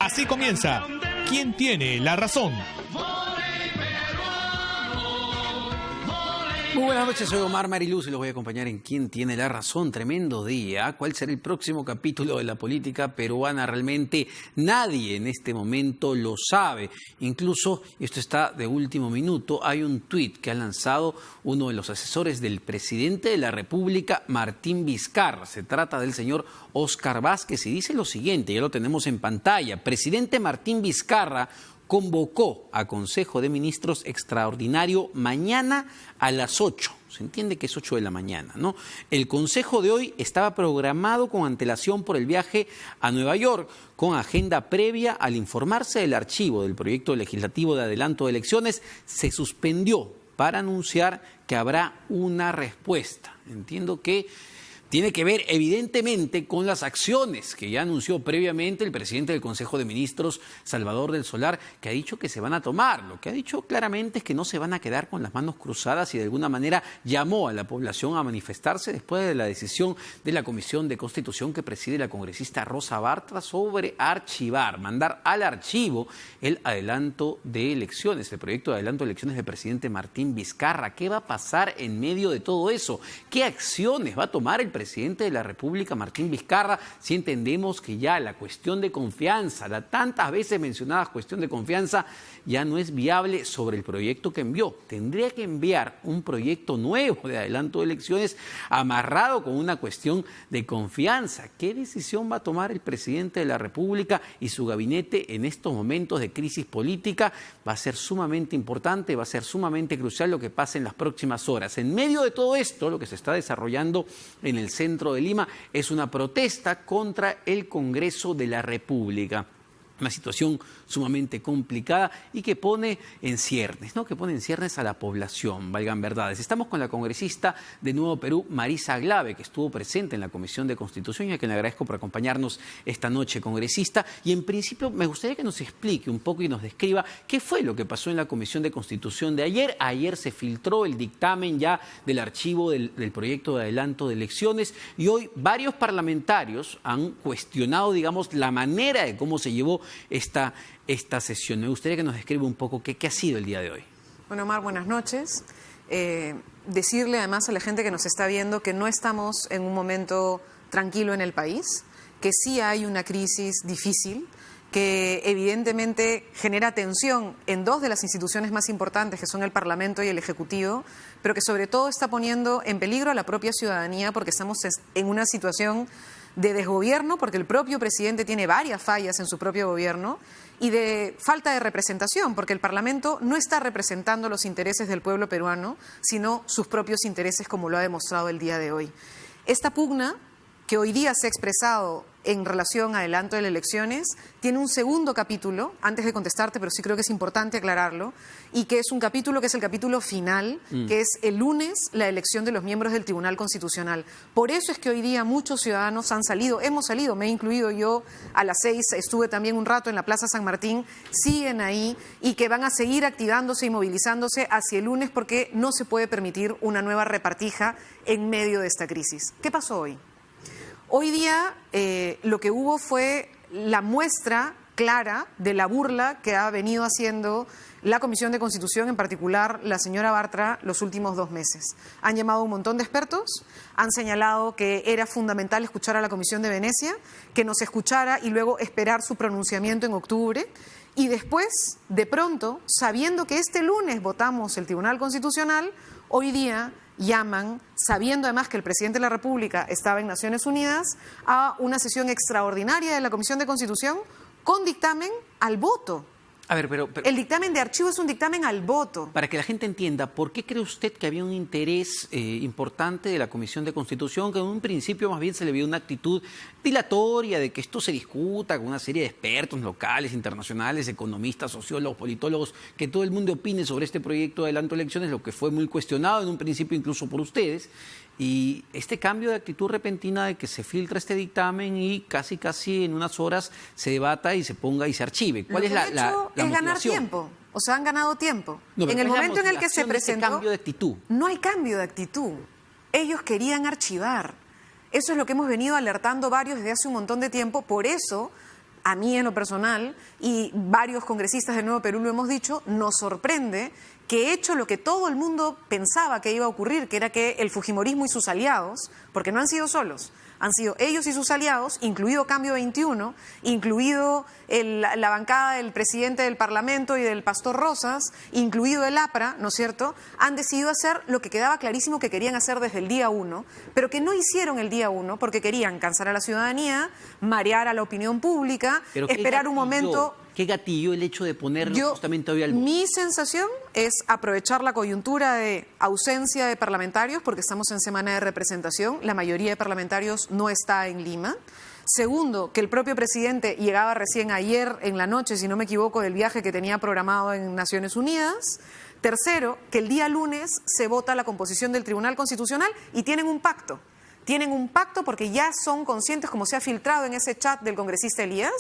Así comienza. ¿Quién tiene la razón? Muy buenas noches, soy Omar Mariluz y los voy a acompañar en ¿Quién tiene la razón? Tremendo día. ¿Cuál será el próximo capítulo de la política peruana? Realmente nadie en este momento lo sabe. Incluso, esto está de último minuto, hay un tuit que ha lanzado uno de los asesores del presidente de la República, Martín Vizcarra. Se trata del señor Óscar Vázquez y dice lo siguiente, ya lo tenemos en pantalla. Presidente Martín Vizcarra convocó a Consejo de Ministros extraordinario mañana a las 8. Se entiende que es 8 de la mañana, ¿no? El consejo de hoy estaba programado con antelación por el viaje a Nueva York, con agenda previa. Al informarse del archivo del proyecto legislativo de adelanto de elecciones, se suspendió para anunciar que habrá una respuesta. Entiendo que tiene que ver evidentemente con las acciones que ya anunció previamente el presidente del Consejo de Ministros, Salvador del Solar, que ha dicho que se van a tomar. Lo que ha dicho claramente es que no se van a quedar con las manos cruzadas y de alguna manera llamó a la población a manifestarse después de la decisión de la Comisión de Constitución que preside la congresista Rosa Bartra sobre mandar al archivo el adelanto de elecciones, el proyecto de adelanto de elecciones del presidente Martín Vizcarra. ¿Qué va a pasar en medio de todo eso? ¿Qué acciones va a tomar el presidente de la República, Martín Vizcarra, si entendemos que ya la cuestión de confianza, la tantas veces mencionada cuestión de confianza, ya no es viable sobre el proyecto que envió? Tendría que enviar un proyecto nuevo de adelanto de elecciones amarrado con una cuestión de confianza. ¿Qué decisión va a tomar el presidente de la República y su gabinete en estos momentos de crisis política? Va a ser sumamente importante, va a ser sumamente crucial lo que pase en las próximas horas. En medio de todo esto, lo que se está desarrollando en el centro de Lima es una protesta contra el Congreso de la República. Una situación sumamente complicada y que pone en ciernes, ¿no? Que pone en ciernes a la población, valgan verdades. Estamos con la congresista de Nuevo Perú, Marisa Glave, que estuvo presente en la Comisión de Constitución y a quien le agradezco por acompañarnos esta noche, congresista. Y en principio me gustaría que nos explique un poco y nos describa qué fue lo que pasó en la Comisión de Constitución de ayer. Ayer se filtró el dictamen ya del archivo del proyecto de adelanto de elecciones y hoy varios parlamentarios han cuestionado, digamos, la manera de cómo se llevó esta sesión. Me gustaría que nos describa un poco qué ha sido el día de hoy. Bueno, Omar, buenas noches. Decirle además a la gente que nos está viendo que no estamos en un momento tranquilo en el país, que sí hay una crisis difícil, que evidentemente genera tensión en dos de las instituciones más importantes, que son el Parlamento y el Ejecutivo, pero que sobre todo está poniendo en peligro a la propia ciudadanía porque estamos en una situación de desgobierno, porque el propio presidente tiene varias fallas en su propio gobierno, y de falta de representación, porque el Parlamento no está representando los intereses del pueblo peruano, sino sus propios intereses, como lo ha demostrado el día de hoy. Esta pugna, que hoy día se ha expresado en relación a adelanto de las elecciones, tiene un segundo capítulo, antes de contestarte, pero sí creo que es importante aclararlo, y que es un capítulo que es el capítulo final, que es el lunes la elección de los miembros del Tribunal Constitucional. Por eso es que hoy día muchos ciudadanos hemos salido, me he incluido yo, a las 6, estuve también un rato en la Plaza San Martín, siguen ahí y que van a seguir activándose y movilizándose hacia el lunes porque no se puede permitir una nueva repartija en medio de esta crisis. ¿Qué pasó hoy? Hoy día lo que hubo fue la muestra clara de la burla que ha venido haciendo la Comisión de Constitución, en particular la señora Bartra, los últimos 2 meses. Han llamado a un montón de expertos, han señalado que era fundamental escuchar a la Comisión de Venecia, que nos escuchara y luego esperar su pronunciamiento en octubre. Y después, de pronto, sabiendo que este lunes votamos el Tribunal Constitucional, hoy día llaman, sabiendo además que el presidente de la República estaba en Naciones Unidas, a una sesión extraordinaria de la Comisión de Constitución con dictamen al voto. A ver, pero el dictamen de archivo es un dictamen al voto. Para que la gente entienda, ¿por qué cree usted que había un interés importante de la Comisión de Constitución, que en un principio más bien se le vio una actitud dilatoria de que esto se discuta con una serie de expertos locales, internacionales, economistas, sociólogos, politólogos, que todo el mundo opine sobre este proyecto de adelanto de elecciones, lo que fue muy cuestionado en un principio incluso por ustedes? Y este cambio de actitud repentina de que se filtra este dictamen y casi en unas horas se debata y se ponga y se archive. ¿Cuál es la es ganar tiempo. O sea, han ganado tiempo. No, en el momento en el que se presentó, cambio de actitud. No hay cambio de actitud. Ellos querían archivar. Eso es lo que hemos venido alertando varios desde hace un montón de tiempo. Por eso a mí en lo personal, y varios congresistas de Nuevo Perú lo hemos dicho, nos sorprende que hecho lo que todo el mundo pensaba que iba a ocurrir, que era que el fujimorismo y sus aliados, porque no han sido solos, han sido ellos y sus aliados, incluido Cambio 21, incluido la bancada del presidente del Parlamento y del Pastor Rosas, incluido el APRA, ¿no es cierto?, han decidido hacer lo que quedaba clarísimo que querían hacer desde el día 1, pero que no hicieron el día 1 porque querían cansar a la ciudadanía, marear a la opinión pública, esperar un momento... ¿Qué gatilló el hecho de ponerlo justamente hoy al voto? Mi sensación es aprovechar la coyuntura de ausencia de parlamentarios, porque estamos en semana de representación, la mayoría de parlamentarios no está en Lima. Segundo, que el propio presidente llegaba recién ayer en la noche, si no me equivoco, del viaje que tenía programado en Naciones Unidas. Tercero, que el día lunes se vota la composición del Tribunal Constitucional y tienen un pacto. Tienen un pacto porque ya son conscientes, como se ha filtrado en ese chat del congresista Elías,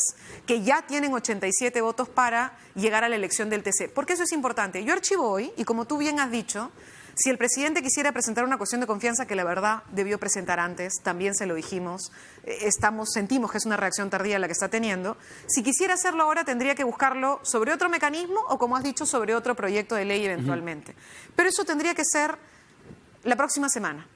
que ya tienen 87 votos para llegar a la elección del TC. ¿Por qué eso es importante? Yo archivo hoy, y como tú bien has dicho, si el presidente quisiera presentar una cuestión de confianza que la verdad debió presentar antes, también se lo dijimos, sentimos que es una reacción tardía la que está teniendo, si quisiera hacerlo ahora tendría que buscarlo sobre otro mecanismo o, como has dicho, sobre otro proyecto de ley eventualmente. Pero eso tendría que ser la próxima semana.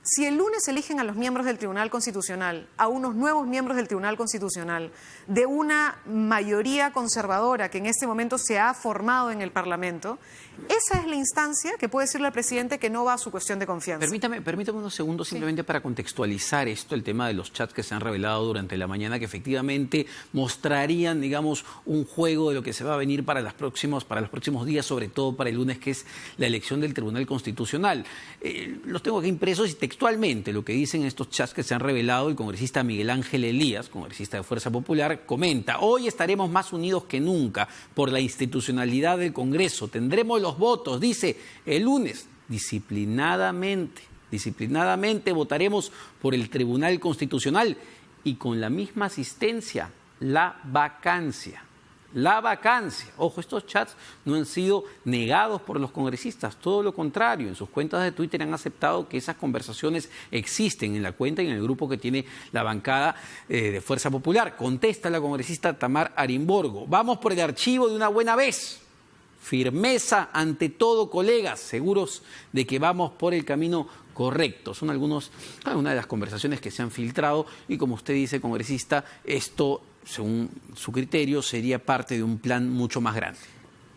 Si el lunes eligen a los miembros del Tribunal Constitucional, a unos nuevos miembros del Tribunal Constitucional, de una mayoría conservadora que en este momento se ha formado en el Parlamento, esa es la instancia que puede decirle al presidente que no va a su cuestión de confianza. Permítame unos segundos simplemente para contextualizar esto, el tema de los chats que se han revelado durante la mañana, que efectivamente mostrarían, digamos, un juego de lo que se va a venir para los próximos días, sobre todo para el lunes, que es la elección del Tribunal Constitucional. Los tengo aquí impresos y textualmente lo que dicen estos chats que se han revelado. El congresista Miguel Ángel Elías, congresista de Fuerza Popular, comenta: hoy estaremos más unidos que nunca por la institucionalidad del Congreso. Tendremos los votos, dice, el lunes, disciplinadamente votaremos por el Tribunal Constitucional y con la misma asistencia, la vacancia. Ojo, estos chats no han sido negados por los congresistas, todo lo contrario. En sus cuentas de Twitter han aceptado que esas conversaciones existen en la cuenta y en el grupo que tiene la bancada de Fuerza Popular. Contesta la congresista Tamar Arimborgo: vamos por el archivo de una buena vez. Firmeza ante todo, colegas, seguros de que vamos por el camino correcto. Son algunas de las conversaciones que se han filtrado y, como usted dice, congresista, esto, según su criterio, sería parte de un plan mucho más grande.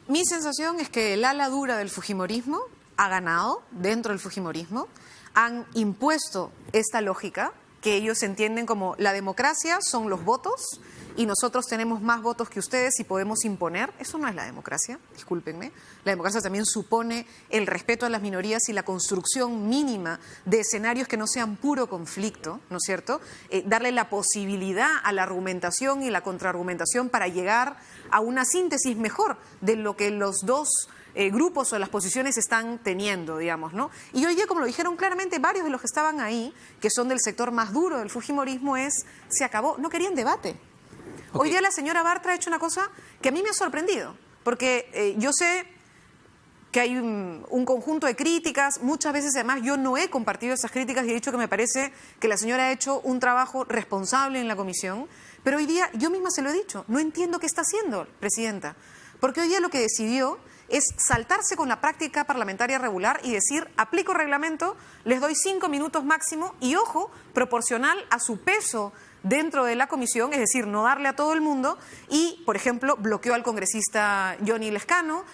Mi sensación es que el ala dura del fujimorismo ha ganado dentro del fujimorismo, han impuesto esta lógica que ellos entienden como la democracia son los votos y nosotros tenemos más votos que ustedes y podemos imponer. Eso no es la democracia, discúlpenme. La democracia también supone el respeto a las minorías y la construcción mínima de escenarios que no sean puro conflicto, ¿no es cierto? Darle la posibilidad a la argumentación y la contraargumentación para llegar a una síntesis mejor de lo que los dos grupos o las posiciones están teniendo, digamos, ¿no? Y hoy día, como lo dijeron claramente varios de los que estaban ahí, que son del sector más duro del fujimorismo, se acabó, no querían debate. Okay. Hoy día la señora Bartra ha hecho una cosa que a mí me ha sorprendido, porque yo sé que hay un conjunto de críticas, muchas veces además yo no he compartido esas críticas y he dicho que me parece que la señora ha hecho un trabajo responsable en la comisión, pero hoy día yo misma se lo he dicho, no entiendo qué está haciendo, presidenta, porque hoy día lo que decidió es saltarse con la práctica parlamentaria regular y decir, aplico reglamento, les doy 5 minutos máximo y, ojo, proporcional a su peso dentro de la comisión, es decir, no darle a todo el mundo y, por ejemplo, bloqueó al congresista Johnny Lescano,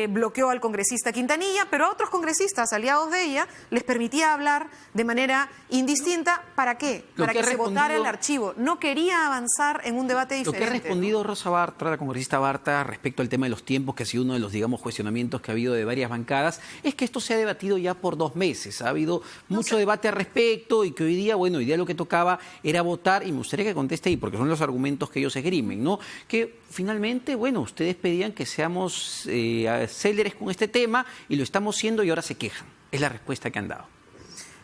bloqueó al congresista Quintanilla, pero a otros congresistas aliados de ella les permitía hablar de manera indistinta. ¿Para qué? Para que se votara el archivo. No quería avanzar en un debate diferente. Lo que ha respondido Rosa Bartra, la congresista Bartra, respecto al tema de los tiempos, que ha sido uno de los, digamos, cuestionamientos que ha habido de varias bancadas, es que esto se ha debatido ya por 2 meses. Ha habido mucho debate al respecto y que hoy día lo que tocaba era votar, y me gustaría que conteste ahí, porque son los argumentos que ellos esgrimen, ¿no? Que finalmente, ustedes pedían que seamos céleres con este tema y lo estamos siendo y ahora se quejan. Es la respuesta que han dado.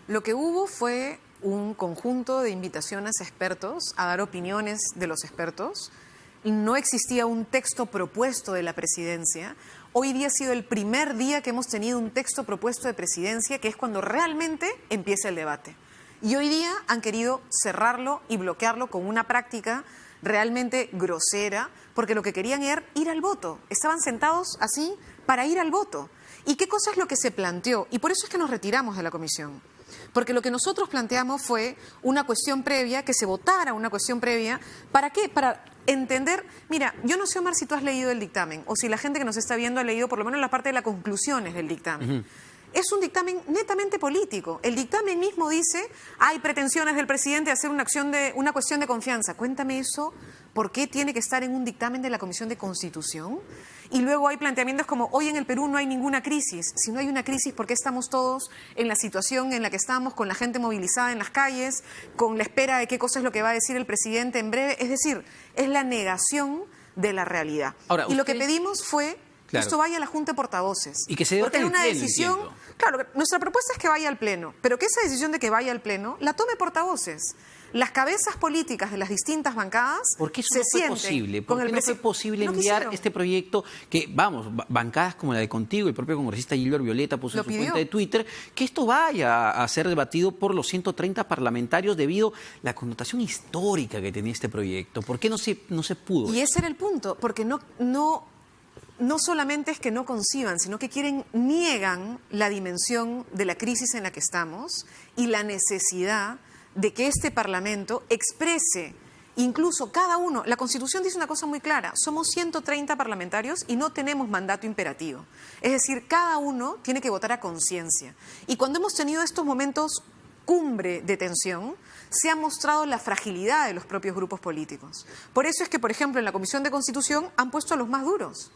Lo que hubo fue un conjunto de invitaciones a expertos, a dar opiniones de los expertos. No existía un texto propuesto de la presidencia. Hoy día ha sido el primer día que hemos tenido un texto propuesto de presidencia, que es cuando realmente empieza el debate. Y hoy día han querido cerrarlo y bloquearlo con una práctica realmente grosera, porque lo que querían era ir al voto. Estaban sentados así para ir al voto. ¿Y qué cosa es lo que se planteó? Y por eso es que nos retiramos de la comisión. Porque lo que nosotros planteamos fue una cuestión previa, que se votara una cuestión previa. ¿Para qué? Para entender, mira, yo no sé, Omar, si tú has leído el dictamen o si la gente que nos está viendo ha leído por lo menos la parte de las conclusiones del dictamen. Es un dictamen netamente político. El dictamen mismo dice, hay pretensiones del presidente de hacer una cuestión de confianza. Cuéntame eso, ¿por qué tiene que estar en un dictamen de la Comisión de Constitución? Y luego hay planteamientos como, hoy en el Perú no hay ninguna crisis. Si no hay una crisis, ¿por qué estamos todos en la situación en la que estamos, con la gente movilizada en las calles, con la espera de qué cosa es lo que va a decir el presidente en breve? Es decir, es la negación de la realidad. Ahora, y lo que pedimos fue que esto vaya a la Junta de Portavoces. Y que se debata porque en una el pleno, decisión. entiendo. Claro, nuestra propuesta es que vaya al Pleno, pero que esa decisión de que vaya al Pleno la tome portavoces. Las cabezas políticas de las distintas bancadas ¿Por qué eso se no fue sienten posible? con ¿Por el qué no fue posible No enviar quisieron. este proyecto que, vamos, bancadas como la de Contigo, el propio congresista Gilbert Violeta puso Lo en su pidió. cuenta de Twitter, que esto vaya a ser debatido por los 130 parlamentarios debido a la connotación histórica que tenía este proyecto? ¿Por qué no se pudo? Y ese era el punto, porque no solamente es que no conciban, sino que niegan la dimensión de la crisis en la que estamos y la necesidad de que este Parlamento exprese, incluso cada uno. La Constitución dice una cosa muy clara: somos 130 parlamentarios y no tenemos mandato imperativo. Es decir, cada uno tiene que votar a conciencia. Y cuando hemos tenido estos momentos cumbre de tensión, se ha mostrado la fragilidad de los propios grupos políticos. Por eso es que, por ejemplo, en la Comisión de Constitución han puesto a los más duros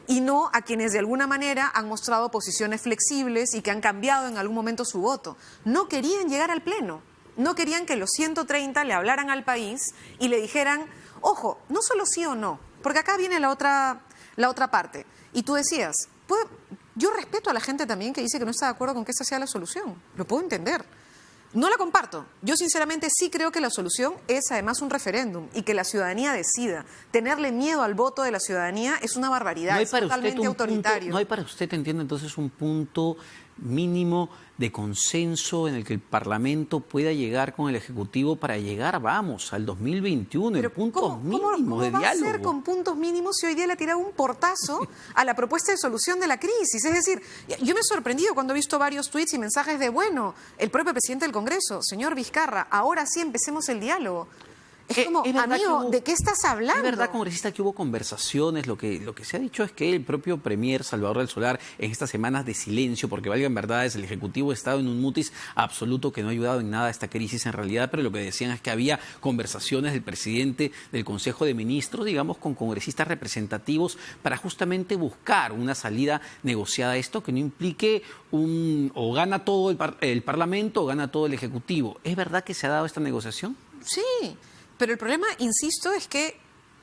y no a quienes de alguna manera han mostrado posiciones flexibles y que han cambiado en algún momento su voto. No querían llegar al Pleno. No querían que los 130 le hablaran al país y le dijeran, ojo, no solo sí o no, porque acá viene la otra parte. Y tú decías, yo respeto a la gente también que dice que no está de acuerdo con que esa sea la solución. Lo puedo entender. No la comparto. Yo sinceramente sí creo que la solución es además un referéndum y que la ciudadanía decida. Tenerle miedo al voto de la ciudadanía es una barbaridad, es totalmente autoritario. ¿No hay para usted, entiende, entonces un punto mínimo de consenso en el que el Parlamento pueda llegar con el Ejecutivo para llegar, vamos, al 2021, en puntos mínimos de ¿cómo va a diálogo? ser con puntos mínimos si hoy día le ha tirado un portazo a la propuesta de solución de la crisis? Es decir, yo me he sorprendido cuando he visto varios tweets y mensajes de, bueno, el propio presidente del Congreso, señor Vizcarra, ahora sí empecemos el diálogo. Es como, amigo, ¿de qué estás hablando? Es verdad, congresista, que hubo conversaciones. Lo que se ha dicho es que el propio premier Salvador del Solar, en estas semanas de silencio, porque valgan verdades, el Ejecutivo ha estado en un mutis absoluto que no ha ayudado en nada a esta crisis en realidad, pero lo que decían es que había conversaciones del presidente del Consejo de Ministros, digamos, con congresistas representativos para justamente buscar una salida negociada a esto que no implique o gana todo el Parlamento o gana todo el Ejecutivo. ¿Es verdad que se ha dado esta negociación? Sí. Pero el problema, insisto, es que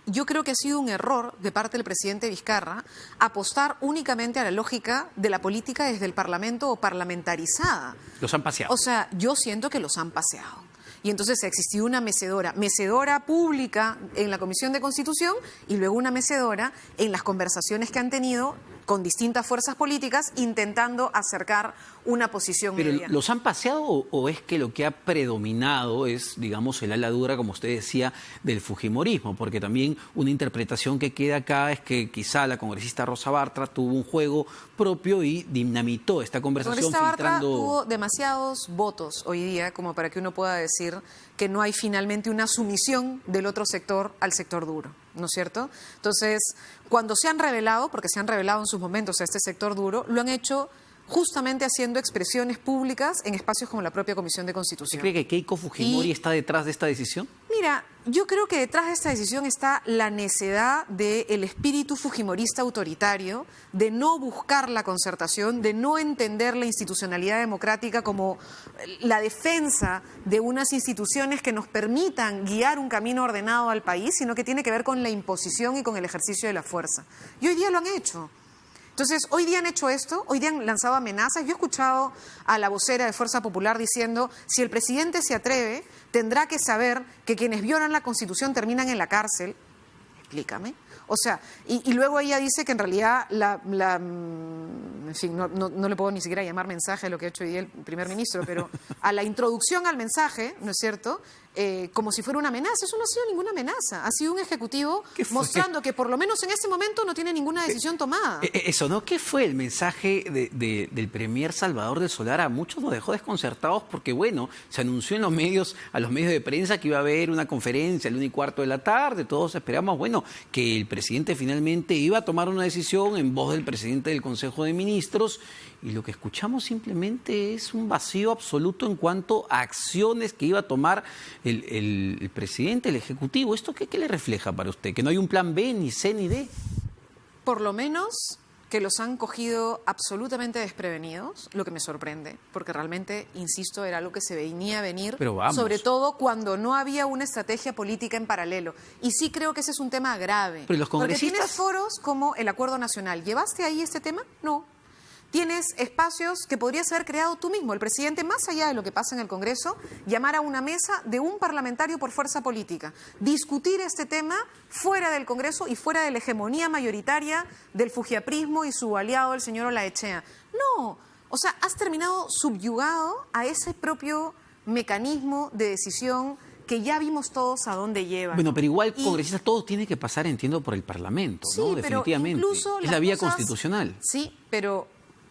yo creo que ha sido un error de parte del presidente Vizcarra apostar únicamente a la lógica de la política desde el Parlamento o parlamentarizada. Los han paseado. O sea, yo siento que los han paseado. Y entonces ha existido una mecedora pública en la Comisión de Constitución y luego una mecedora en las conversaciones que han tenido con distintas fuerzas políticas intentando acercar una posición ¿Pero media. los han paseado o es que lo que ha predominado es, digamos, el ala dura, como usted decía, del fujimorismo? Porque también una interpretación que queda acá es que quizá la congresista Rosa Bartra tuvo un juego propio y dinamitó esta conversación La congresista Bartra filtrando... tuvo demasiados votos hoy día como para que uno pueda decir que no hay finalmente una sumisión del otro sector al sector duro, ¿no es cierto? Entonces, cuando se han revelado, porque se han revelado en sus momentos a este sector duro, lo han hecho justamente haciendo expresiones públicas en espacios como la propia Comisión de Constitución. ¿Usted cree que Keiko Fujimori está detrás de esta decisión? Mira, yo creo que detrás de esta decisión está la necedad del espíritu fujimorista autoritario, de no buscar la concertación, de no entender la institucionalidad democrática como la defensa de unas instituciones que nos permitan guiar un camino ordenado al país, sino que tiene que ver con la imposición y con el ejercicio de la fuerza. Y hoy día lo han hecho. Entonces, hoy día han hecho esto, hoy día han lanzado amenazas. Yo he escuchado a la vocera de Fuerza Popular diciendo, si el presidente se atreve, tendrá que saber que quienes violan la Constitución terminan en la cárcel. Explícame. O sea, y luego ella dice que en realidad en en fin, no le puedo ni siquiera llamar mensaje a lo que ha hecho hoy día el primer ministro, pero a la introducción al mensaje, ¿no es cierto?, como si fuera una amenaza. Eso no ha sido ninguna amenaza. Ha sido un ejecutivo mostrando que por lo menos en este momento no tiene ninguna decisión tomada. Eso, ¿no? ¿Qué fue el mensaje del premier Salvador de Solar? A muchos nos dejó desconcertados porque, bueno, se anunció en los medios, a los medios de prensa que iba a haber una conferencia a la 1:15 de la tarde. Todos esperamos, bueno, que el presidente finalmente iba a tomar una decisión en voz del presidente del Consejo de Ministros. Y lo que escuchamos simplemente es un vacío absoluto en cuanto a acciones que iba a tomar el presidente, el Ejecutivo. ¿Esto qué le refleja para usted? ¿Que no hay un plan B, ni C, ni D? Por lo menos que los han cogido absolutamente desprevenidos, lo que me sorprende, porque realmente, insisto, era algo que se venía a venir, sobre todo cuando no había una estrategia política en paralelo. Y sí creo que ese es un tema grave. Pero los congresistas... Porque tienes foros como el Acuerdo Nacional. ¿Llevaste ahí este tema? No. Tienes espacios que podrías haber creado tú mismo. El presidente, más allá de lo que pasa en el Congreso, llamar a una mesa de un parlamentario por fuerza política, discutir este tema fuera del Congreso y fuera de la hegemonía mayoritaria del fujiaprismo y su aliado, el señor Olaechea. No, o sea, has terminado subyugado a ese propio mecanismo de decisión que ya vimos todos a dónde lleva. Bueno, pero igual, congresistas, todo tiene que pasar, entiendo, por el Parlamento, ¿no? Sí, definitivamente. Incluso es la vía constitucional. Sí, pero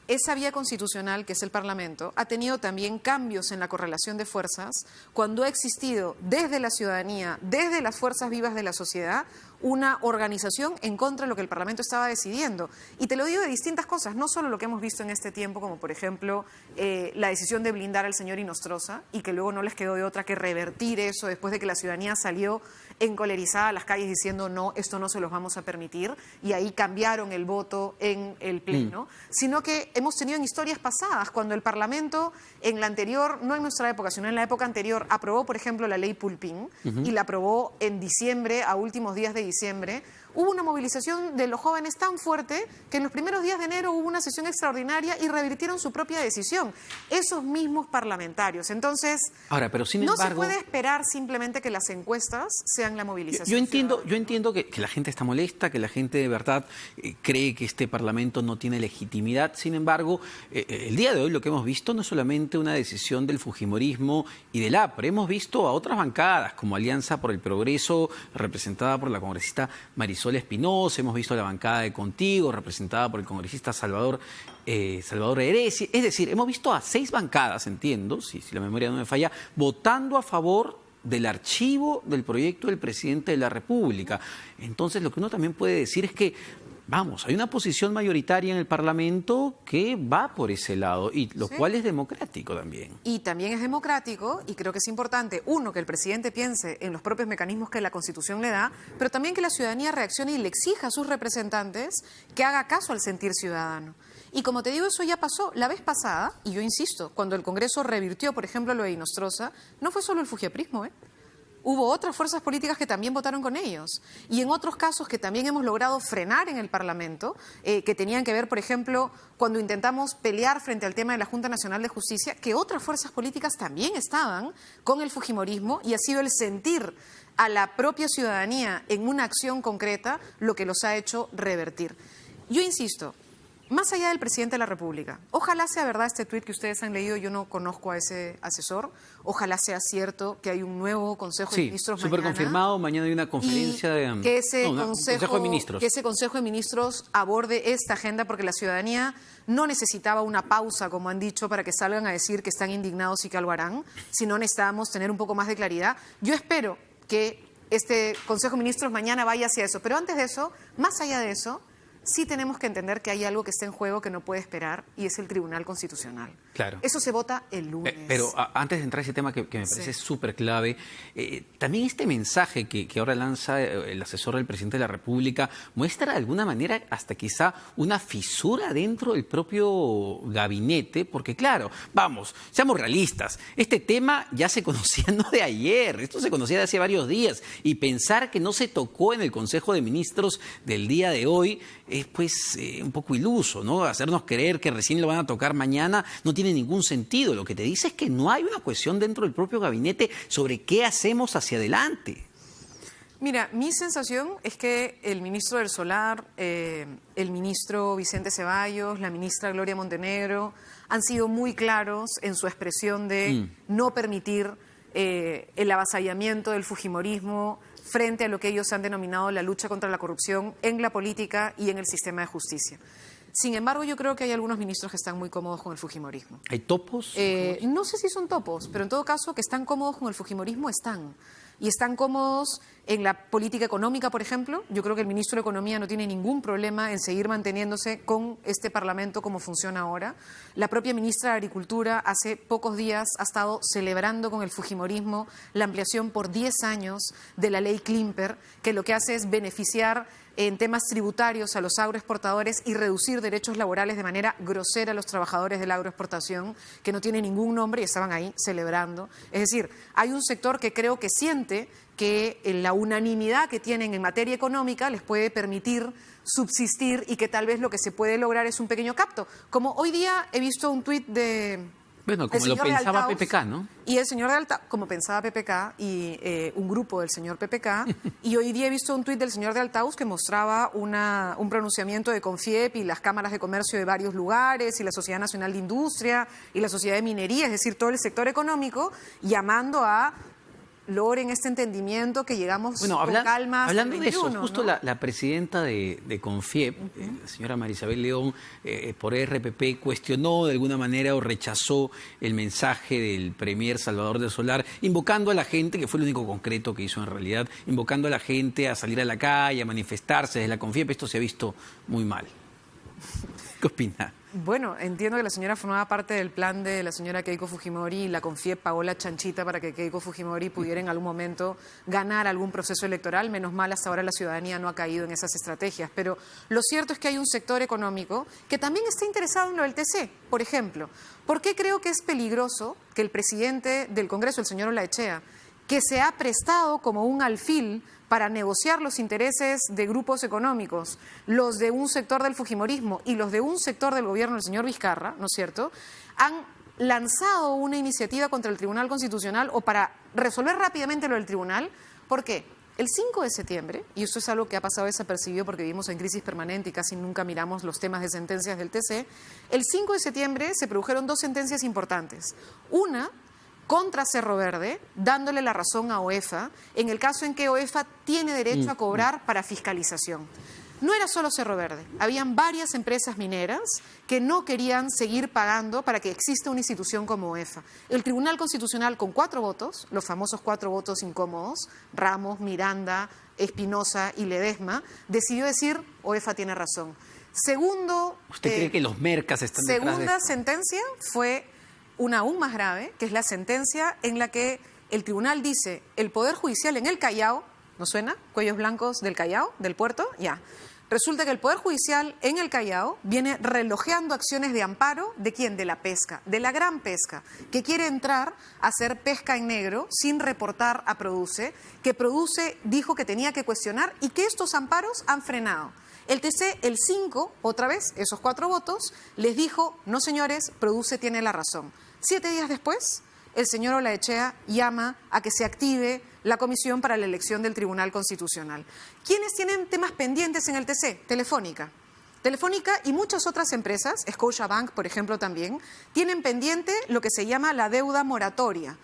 esa vía constitucional, que es el Parlamento, ha tenido también cambios en la correlación de fuerzas cuando ha existido desde la ciudadanía, desde las fuerzas vivas de la sociedad, una organización en contra de lo que el Parlamento estaba decidiendo. Y te lo digo de distintas cosas, no solo lo que hemos visto en este tiempo, como por ejemplo la decisión de blindar al señor Inostroza, y que luego no les quedó de otra que revertir eso después de que la ciudadanía salió encolerizada a las calles diciendo no, esto no se los vamos a permitir, y ahí cambiaron el voto en el Pleno, sino que hemos tenido en historias pasadas, cuando el Parlamento en la anterior, no en nuestra época, sino en la época anterior, aprobó, por ejemplo, la ley Pulpín, y la aprobó en diciembre, a últimos días de diciembre, hubo una movilización de los jóvenes tan fuerte que en los primeros días de enero hubo una sesión extraordinaria y revirtieron su propia decisión. Esos mismos parlamentarios. Entonces, ahora, pero sin no embargo, se puede esperar simplemente que las encuestas sean la movilización. Yo entiendo que la gente está molesta, que la gente de verdad cree que este Parlamento no tiene legitimidad. Sin embargo, el día de hoy lo que hemos visto no es solamente una decisión del fujimorismo y del APRE. Hemos visto a otras bancadas, como Alianza por el Progreso, representada por la congresista Marisol Espinosa, hemos visto la bancada de Contigo, representada por el congresista Salvador Heresi. Es decir, hemos visto a 6 bancadas, entiendo, si la memoria no me falla, votando a favor del archivo del proyecto del presidente de la República. Entonces, lo que uno también puede decir es que, vamos, hay una posición mayoritaria en el Parlamento que va por ese lado, y lo cual es democrático también. Y también es democrático, y creo que es importante, uno, que el presidente piense en los propios mecanismos que la Constitución le da, pero también que la ciudadanía reaccione y le exija a sus representantes que haga caso al sentir ciudadano. Y como te digo, eso ya pasó la vez pasada, y yo insisto, cuando el Congreso revirtió, por ejemplo, lo de Inostroza, no fue solo el fujiaprismo, Hubo otras fuerzas políticas que también votaron con ellos. Y en otros casos que también hemos logrado frenar en el Parlamento, que tenían que ver, por ejemplo, cuando intentamos pelear frente al tema de la Junta Nacional de Justicia, que otras fuerzas políticas también estaban con el fujimorismo, y ha sido el sentir a la propia ciudadanía en una acción concreta lo que los ha hecho revertir. Yo insisto, más allá del presidente de la República, ojalá sea verdad este tuit que ustedes han leído, yo no conozco a ese asesor, ojalá sea cierto que hay un nuevo Consejo de Ministros mañana. Sí, súper confirmado, mañana hay una conferencia que ese Consejo de Ministros. Que ese Consejo de Ministros aborde esta agenda, porque la ciudadanía no necesitaba una pausa, como han dicho, para que salgan a decir que están indignados y que lo harán, sino necesitábamos tener un poco más de claridad. Yo espero que este Consejo de Ministros mañana vaya hacia eso, pero antes de eso, más allá de eso, sí tenemos que entender que hay algo que está en juego que no puede esperar, y es el Tribunal Constitucional. Claro. Eso se vota el lunes. Pero antes de entrar a ese tema que me parece súper clave, también este mensaje que ahora lanza el asesor del presidente de la República muestra de alguna manera hasta quizá una fisura dentro del propio gabinete, porque claro, vamos, seamos realistas, este tema ya se conocía no de ayer, esto se conocía de hace varios días, y pensar que no se tocó en el Consejo de Ministros del día de hoy es pues un poco iluso, ¿no? Hacernos creer que recién lo van a tocar mañana no tiene ningún sentido. Lo que te dice es que no hay una cohesión dentro del propio gabinete sobre qué hacemos hacia adelante. Mira, mi sensación es que el ministro del Solar, el ministro Vicente Ceballos, la ministra Gloria Montenegro han sido muy claros en su expresión de no permitir el avasallamiento del fujimorismo frente a lo que ellos han denominado la lucha contra la corrupción en la política y en el sistema de justicia. Sin embargo, yo creo que hay algunos ministros que están muy cómodos con el fujimorismo. ¿Hay topos? No sé si son topos, pero en todo caso que están cómodos con el fujimorismo están. Y están cómodos en la política económica, por ejemplo. Yo creo que el ministro de Economía no tiene ningún problema en seguir manteniéndose con este Parlamento como funciona ahora. La propia ministra de Agricultura hace pocos días ha estado celebrando con el fujimorismo la ampliación por 10 años de la ley Klimper, que lo que hace es beneficiar en temas tributarios a los agroexportadores y reducir derechos laborales de manera grosera a los trabajadores de la agroexportación, que no tiene ningún nombre y estaban ahí celebrando. Es decir, hay un sector que creo que siente que la unanimidad que tienen en materia económica les puede permitir subsistir y que tal vez lo que se puede lograr es un pequeño capto. Como hoy día he visto un tuit de... Bueno, como lo pensaba PPK, ¿no? Y el señor de Altaus, como pensaba PPK, y un grupo del señor PPK, y hoy día he visto un tuit del señor de Altaus que mostraba un pronunciamiento de Confiep y las cámaras de comercio de varios lugares, y la Sociedad Nacional de Industria, y la Sociedad de Minería, es decir, todo el sector económico, llamando a logren este entendimiento que llegamos con calma. Hablando hasta el 21, de eso, justo ¿no? la presidenta de Confiep, la señora Marisabel León, por RPP, cuestionó de alguna manera o rechazó el mensaje del premier Salvador del Solar, invocando a la gente, que fue lo único concreto que hizo en realidad, invocando a la gente a salir a la calle, a manifestarse desde la Confiep. Esto se ha visto muy mal. ¿Qué opina? Bueno, entiendo que la señora formaba parte del plan de la señora Keiko Fujimori y la Confiep pagó la chanchita para que Keiko Fujimori pudiera en algún momento ganar algún proceso electoral. Menos mal, hasta ahora la ciudadanía no ha caído en esas estrategias. Pero lo cierto es que hay un sector económico que también está interesado en lo del TC. Por ejemplo, ¿por qué creo que es peligroso que el presidente del Congreso, el señor Olaechea, que se ha prestado como un alfil para negociar los intereses de grupos económicos, los de un sector del fujimorismo y los de un sector del gobierno del señor Vizcarra, ¿no es cierto?, han lanzado una iniciativa contra el Tribunal Constitucional o para resolver rápidamente lo del tribunal? ¿Por qué? El 5 de septiembre, y esto es algo que ha pasado desapercibido porque vivimos en crisis permanente y casi nunca miramos los temas de sentencias del TC, el 5 de septiembre se produjeron dos sentencias importantes. Una contra Cerro Verde, dándole la razón a OEFA, en el caso en que OEFA tiene derecho a cobrar para fiscalización. No era solo Cerro Verde, habían varias empresas mineras que no querían seguir pagando para que exista una institución como OEFA. El Tribunal Constitucional, con 4 votos, los famosos 4 votos incómodos, Ramos, Miranda, Espinosa y Ledesma, decidió decir OEFA tiene razón. Segundo... ¿Usted cree que los mercas están detrás de esto? Segunda sentencia fue una aún más grave, que es la sentencia en la que el tribunal dice el Poder Judicial en el Callao, ¿no suena? Cuellos blancos del Callao, del puerto, ya. Resulta que el Poder Judicial en el Callao viene relojeando acciones de amparo ¿de quién? De la pesca, de la gran pesca, que quiere entrar a hacer pesca en negro sin reportar a Produce, que Produce dijo que tenía que cuestionar y que estos amparos han frenado. El TC, el 5, otra vez, esos 4 votos, les dijo, no señores, Produce tiene la razón. 7 días después, el señor Olaechea llama a que se active la comisión para la elección del Tribunal Constitucional. ¿Quiénes tienen temas pendientes en el TC? Telefónica. Telefónica y muchas otras empresas, Scotiabank, por ejemplo, también, tienen pendiente lo que se llama la deuda moratoria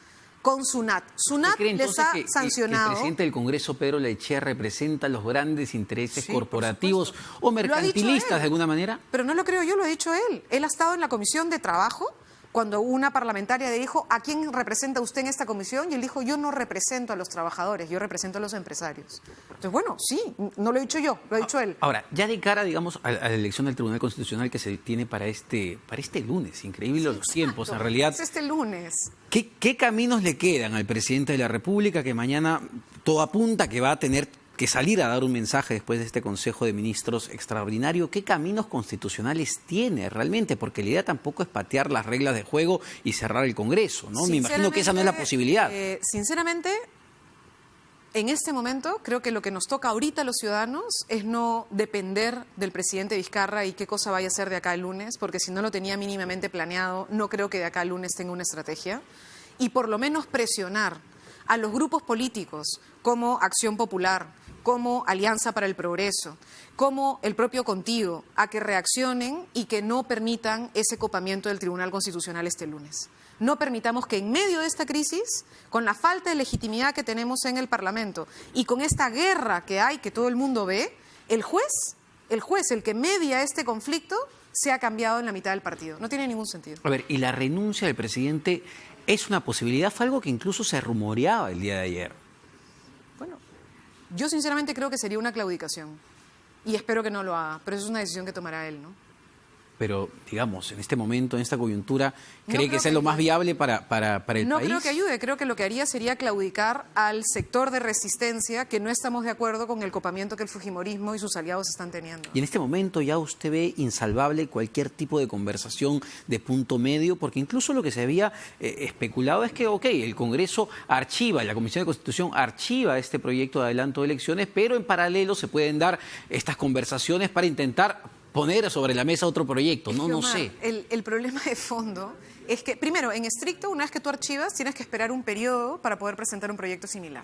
con SUNAT. SUNAT les ha sancionado. ¿El presidente del Congreso, Pedro Olaechea, representa los grandes intereses corporativos o mercantilistas de alguna manera? Pero no lo creo yo, lo ha dicho él. Él ha estado en la Comisión de Trabajo cuando una parlamentaria le dijo, ¿a quién representa usted en esta comisión? Y él dijo, yo no represento a los trabajadores, yo represento a los empresarios. Entonces, bueno, sí, no lo he dicho yo, lo ha dicho él. Ahora, ya de cara, digamos, a la elección del Tribunal Constitucional que se tiene para este lunes, increíble los tiempos, en realidad. Es este lunes. ¿Qué caminos le quedan al presidente de la República que mañana todo apunta que va a tener que salir a dar un mensaje después de este Consejo de Ministros extraordinario? ¿Qué caminos constitucionales tiene realmente? Porque la idea tampoco es patear las reglas de juego y cerrar el Congreso, ¿no? Me imagino que esa no es la posibilidad. Sinceramente, en este momento creo que lo que nos toca ahorita a los ciudadanos es no depender del presidente Vizcarra y qué cosa vaya a hacer de acá el lunes, porque si no lo tenía mínimamente planeado, no creo que de acá el lunes tenga una estrategia, y por lo menos presionar a los grupos políticos como Acción Popular, como Alianza para el Progreso, como el propio Contigo, a que reaccionen y que no permitan ese copamiento del Tribunal Constitucional este lunes. No permitamos que en medio de esta crisis, con la falta de legitimidad que tenemos en el Parlamento y con esta guerra que hay, que todo el mundo ve, el juez, el que media este conflicto, se ha cambiado en la mitad del partido. No tiene ningún sentido. A ver, ¿y la renuncia del presidente es una posibilidad? Fue algo que incluso se rumoreaba el día de ayer. Bueno, yo sinceramente creo que sería una claudicación y espero que no lo haga, pero eso es una decisión que tomará él, ¿no? Pero, digamos, en este momento, en esta coyuntura, ¿cree No que es lo más viable para el país? No creo que ayude, creo que lo que haría sería claudicar al sector de resistencia que no estamos de acuerdo con el copamiento que el fujimorismo y sus aliados están teniendo. Y en este momento ya usted ve insalvable cualquier tipo de conversación de punto medio, porque incluso lo que se había especulado es que, ok, el Congreso archiva, la Comisión de Constitución archiva este proyecto de adelanto de elecciones, pero en paralelo se pueden dar estas conversaciones para intentar poner sobre la mesa otro proyecto, no sé. El problema de fondo es que, primero, en estricto, una vez que tú archivas, tienes que esperar un periodo para poder presentar un proyecto similar.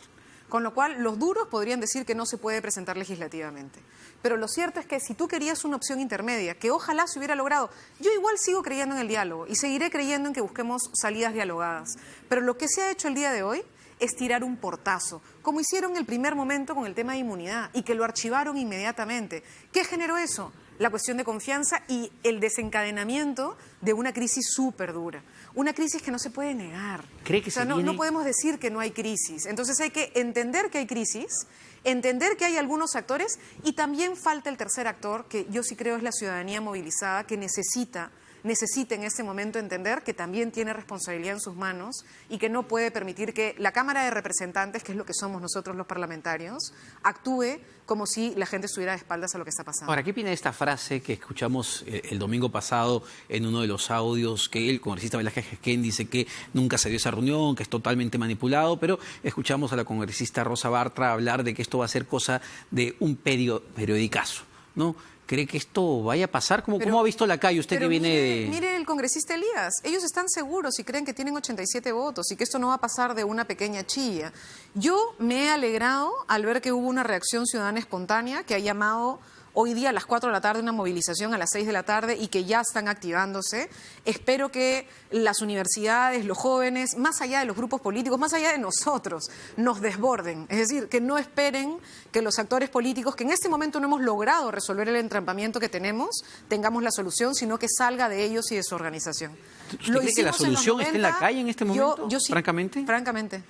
Con lo cual, los duros podrían decir que no se puede presentar legislativamente. Pero lo cierto es que si tú querías una opción intermedia, que ojalá se hubiera logrado, yo igual sigo creyendo en el diálogo y seguiré creyendo en que busquemos salidas dialogadas. Pero lo que se ha hecho el día de hoy es tirar un portazo, como hicieron en el primer momento con el tema de inmunidad y que lo archivaron inmediatamente. ¿Qué generó eso? La cuestión de confianza y el desencadenamiento de una crisis súper dura. Una crisis que no se puede negar. ¿Cree que no podemos decir que no hay crisis. Entonces hay que entender que hay crisis, entender que hay algunos actores y también falta el tercer actor, que yo sí creo es la ciudadanía movilizada, que necesita en este momento entender que también tiene responsabilidad en sus manos y que no puede permitir que la Cámara de Representantes, que es lo que somos nosotros los parlamentarios, actúe como si la gente estuviera de espaldas a lo que está pasando. Ahora, ¿qué opina de esta frase que escuchamos el domingo pasado en uno de los audios, que el congresista Velázquez Gesquén dice que nunca se dio esa reunión, que es totalmente manipulado, pero escuchamos a la congresista Rosa Bartra hablar de que esto va a ser cosa de un periodicazo, ¿no? ¿Cree que esto vaya a pasar? ¿Cómo ha visto la calle usted que viene de...? Mire el congresista Elías, ellos están seguros y creen que tienen 87 votos y que esto no va a pasar de una pequeña chilla. Yo me he alegrado al ver que hubo una reacción ciudadana espontánea que ha llamado hoy día a las 4 de la tarde una movilización a las 6 de la tarde y que ya están activándose. Espero que las universidades, los jóvenes, más allá de los grupos políticos, más allá de nosotros, nos desborden. Es decir, que no esperen que los actores políticos, que en este momento no hemos logrado resolver el entrampamiento que tenemos, tengamos la solución, sino que salga de ellos y de su organización. ¿Usted cree que la solución está en la calle en este momento, yo sí, francamente? Francamente.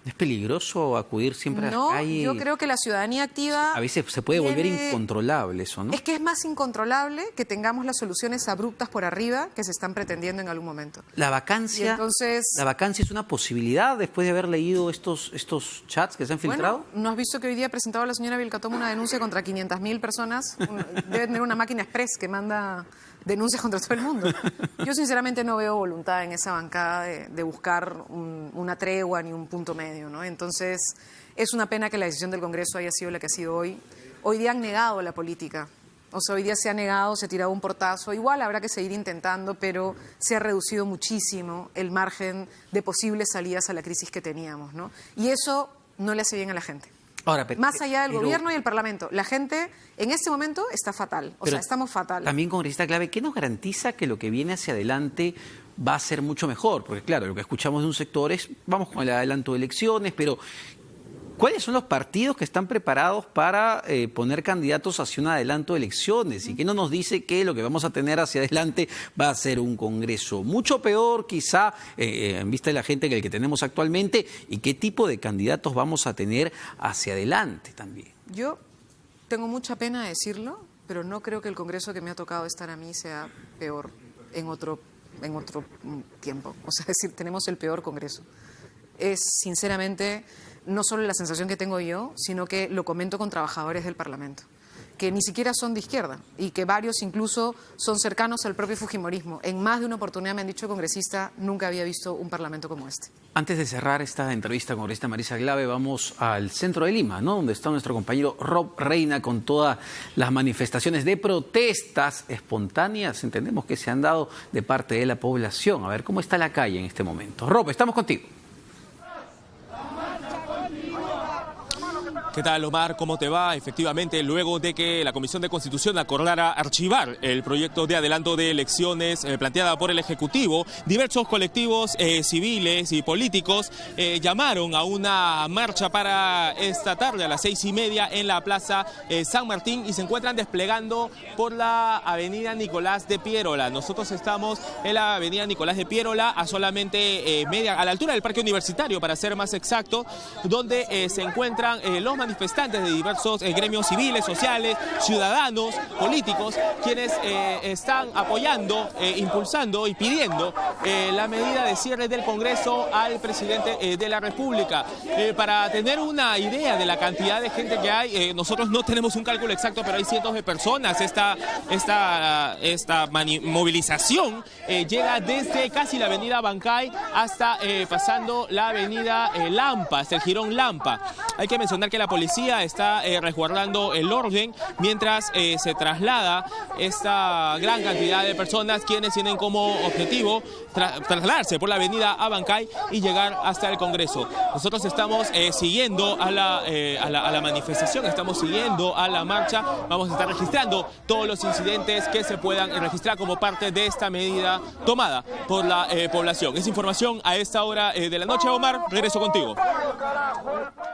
¿Es peligroso acudir siempre a la calle? No, yo creo que la ciudadanía activa... A veces se puede volver incontrolable eso, ¿no? Es que es más incontrolable que tengamos las soluciones abruptas por arriba que se están pretendiendo en algún momento. La vacancia es una posibilidad después de haber leído estos chats que se han filtrado. Bueno, ¿no has visto que hoy día ha presentado la señora Vilcatoma una denuncia contra 500.000 personas? Debe tener una máquina express que manda denuncias contra todo el mundo. Yo sinceramente no veo voluntad en esa bancada de buscar una tregua ni un punto medio, ¿no? Entonces, es una pena que la decisión del Congreso haya sido la que ha sido hoy. Hoy día han negado la política. O sea, hoy día se ha negado, se ha tirado un portazo. Igual habrá que seguir intentando, pero se ha reducido muchísimo el margen de posibles salidas a la crisis que teníamos, ¿no? Y eso no le hace bien a la gente. Ahora, más allá del gobierno y el Parlamento, la gente en este momento está fatal, estamos fatal. También, congresista Clave, ¿qué nos garantiza que lo que viene hacia adelante va a ser mucho mejor? Porque claro, lo que escuchamos de un sector es, vamos con el adelanto de elecciones, pero ¿cuáles son los partidos que están preparados para poner candidatos hacia un adelanto de elecciones? ¿Y qué no nos dice que lo que vamos a tener hacia adelante va a ser un Congreso mucho peor, quizá, en vista de la gente que el que tenemos actualmente? ¿Y qué tipo de candidatos vamos a tener hacia adelante también? Yo tengo mucha pena de decirlo, pero no creo que el Congreso que me ha tocado estar a mí sea peor en otro tiempo. O sea, es decir, tenemos el peor Congreso. Es, sinceramente, no solo la sensación que tengo yo, sino que lo comento con trabajadores del Parlamento, que ni siquiera son de izquierda y que varios incluso son cercanos al propio fujimorismo. En más de una oportunidad me han dicho, congresista, nunca había visto un Parlamento como este. Antes de cerrar esta entrevista con congresista Marisa Glave, vamos al centro de Lima, ¿no? Donde está nuestro compañero Rob Reina con todas las manifestaciones de protestas espontáneas, entendemos que se han dado de parte de la población. A ver, ¿cómo está la calle en este momento? Rob, estamos contigo. ¿Qué tal, Omar? ¿Cómo te va? Efectivamente, luego de que la Comisión de Constitución acordara archivar el proyecto de adelanto de elecciones planteada por el Ejecutivo, diversos colectivos civiles y políticos llamaron a una marcha para esta tarde a las 6:30 en la Plaza San Martín y se encuentran desplegando por la avenida Nicolás de Piérola. Nosotros estamos en la avenida Nicolás de Piérola a solamente a la altura del Parque Universitario, para ser más exacto, donde se encuentran los manifestantes de diversos gremios civiles, sociales, ciudadanos, políticos, quienes están apoyando, impulsando y pidiendo la medida de cierre del Congreso al presidente de la República. Para tener una idea de la cantidad de gente que hay, nosotros no tenemos un cálculo exacto, pero hay cientos de personas. Esta movilización llega desde casi la avenida Bancay hasta pasando la avenida Lampa, hasta el Jirón Lampa. Hay que mencionar que la policía está resguardando el orden mientras se traslada esta gran cantidad de personas, quienes tienen como objetivo trasladarse por la avenida Abancay y llegar hasta el Congreso. Nosotros estamos siguiendo a la manifestación, estamos siguiendo a la marcha, vamos a estar registrando todos los incidentes que se puedan registrar como parte de esta medida tomada por la población. Es información a esta hora de la noche. Omar, regreso contigo.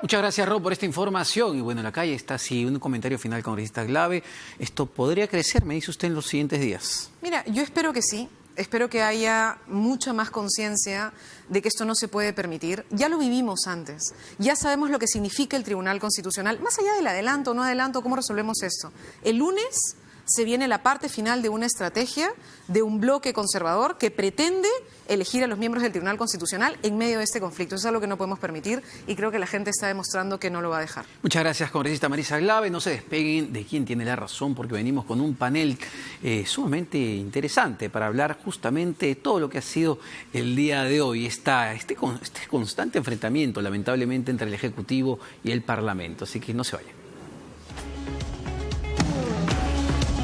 Muchas gracias, Rob, por esta información. Y bueno, en la calle está así un comentario final, congresista Glave. ¿Esto podría crecer, me dice usted, en los siguientes días? Mira, yo espero que sí. Espero que haya mucha más conciencia de que esto no se puede permitir. Ya lo vivimos antes. Ya sabemos lo que significa el Tribunal Constitucional. Más allá del adelanto o no adelanto, ¿cómo resolvemos esto? El lunes se viene la parte final de una estrategia de un bloque conservador que pretende elegir a los miembros del Tribunal Constitucional en medio de este conflicto. Eso es algo que no podemos permitir y creo que la gente está demostrando que no lo va a dejar. Muchas gracias, congresista Marisa Glave. No se despeguen de Quién Tiene la Razón, porque venimos con un panel sumamente interesante para hablar justamente de todo lo que ha sido el día de hoy. Este constante enfrentamiento, lamentablemente, entre el Ejecutivo y el Parlamento. Así que no se vayan.